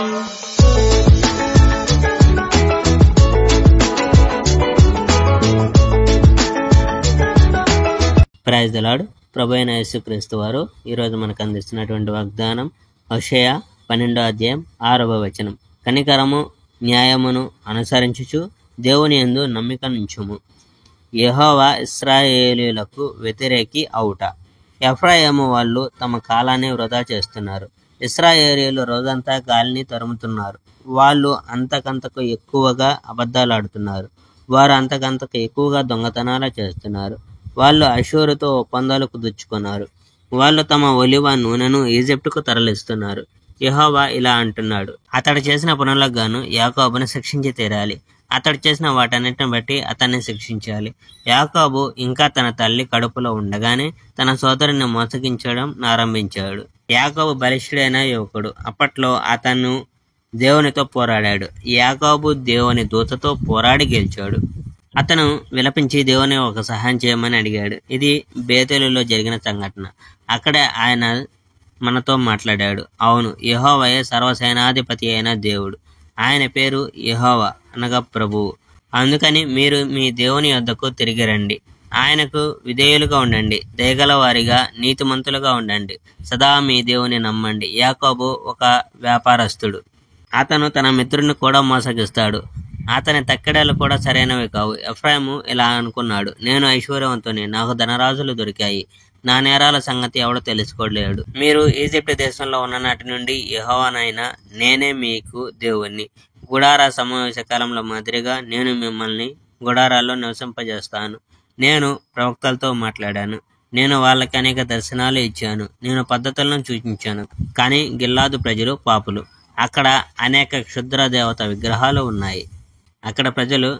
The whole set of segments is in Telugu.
Praise the lord. ప్రభు అయిన యేసుక్రీస్తు వారు ఈరోజు మనకు అందిస్తున్నటువంటి వాగ్దానం హోషేయ 12వ అధ్యాయం 6వ వచనం. కనికరము న్యాయమును అనుసరించుచు దేవుని యందు నమ్మిక నుంచుము. యెహోవా ఇశ్రాయేలీయులకు వ్యతిరేకి అవుట. ఎఫ్రాయిము వాళ్ళు తమ కాలాన్ని వృధా చేస్తున్నారు. ఇశ్రాయేలీయులు రోజంతా గాలిని తరుముతున్నారు. వాళ్ళు అంతకంతకు ఎక్కువగా అబద్ధాలు ఆడుతున్నారు. వారు అంతకంతకు ఎక్కువగా దొంగతనాలు చేస్తున్నారు. వాళ్ళు అషూరుతో ఒప్పందాలు కుదుర్చుకున్నారు. వాళ్ళు తమ ఒలివ నూనెను ఈజిప్టుకు తరలిస్తున్నారు. యెహోవా ఇలా అంటున్నాడు, అతడు చేసిన పనులకు గాను యాకోబును శిక్షించి తీరాలి. అతడు చేసిన వాటన్నిటిని బట్టి అతన్ని శిక్షించాలి. యాకోబు ఇంకా తన తల్లి కడుపులో ఉండగానే తన సోదరుని మోసగించడం ఆరంభించాడు. యాకోబు బలిష్ఠుడైన యువకుడు. అప్పట్లో అతను దేవునితో పోరాడాడు. యాకోబు దేవుని దూతతో పోరాడి గెలిచాడు. అతను విలపించి దేవుని ఒక సహాయం చేయమని అడిగాడు. ఇది బేతేలులో జరిగిన సంఘటన. అక్కడే ఆయన మనతో మాట్లాడాడు. అవును, యెహోవాయే సర్వసేనాధిపతి అయిన దేవుడు. ఆయన పేరు యెహోవా అనగా ప్రభువు. అందుకని మీరు మీ దేవుని యొద్దకు తిరిగి రండి. ఆయనకు విధేయులుగా ఉండండి. దయగల వారిగా నీతిమంతులుగా ఉండండి. సదా మీ దేవుని నమ్మండి. యాకోబు ఒక వ్యాపారస్తుడు. అతను తన మిత్రుడిని కూడా మోసగిస్తాడు. అతని తక్కెడలు కూడా సరైనవి కావు. ఎఫ్రాయిము ఇలా అనుకున్నాడు, నేను ఐశ్వర్యవంతుని, నాకు ధనరాజులు దొరికాయి, నా నేరాల సంగతి ఎవడో తెలుసుకోలేడు. మీరు ఈజిప్ట్ దేశంలో ఉన్న నాటి నుండి యెహోవానైనా నేనే మీకు దేవుణ్ణి. గుడార సమావేశ కాలంలో మాదిరిగా నేను మిమ్మల్ని గుడారాల్లో నివసింపజేస్తాను. నేను ప్రవక్తలతో మాట్లాడాను. నేను వాళ్ళకి అనేక దర్శనాలు ఇచ్చాను. నేను పద్ధతులను సూచించాను. కానీ గిల్లాదు ప్రజలు పాపులు. అక్కడ అనేక క్షుద్ర దేవత విగ్రహాలు ఉన్నాయి. అక్కడ ప్రజలు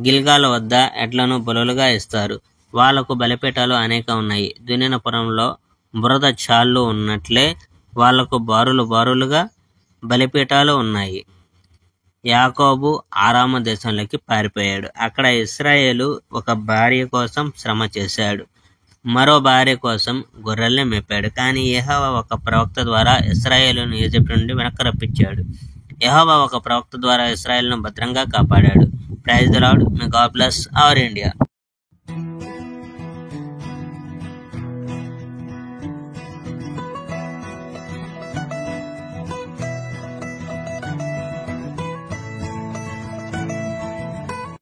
గిల్గాల వద్ద ఎడ్లను బలులుగా ఇస్తారు. వాళ్లకు బలిపీఠాలు అనేక ఉన్నాయి. దున్నిన పురంలో బురద చాళ్ళు ఉన్నట్లే వాళ్లకు బారులుగా బలిపీఠాలు ఉన్నాయి. యాకోబు ఆరాము దేశంలోకి పారిపోయాడు. అక్కడ ఇశ్రాయేలు ఒక భార్య కోసం శ్రమ చేశాడు. మరో భార్య కోసం గొర్రెల్ని మేపాడు. కానీ యెహోవా ఒక ప్రవక్త ద్వారా ఇశ్రాయేలును ఈజిప్ట్ నుండి వెనక్కి రప్పించాడు. యెహోవా ఒక ప్రవక్త ద్వారా ఇశ్రాయేలును భద్రంగా కాపాడాడు. Praise the lord. May God bless our India.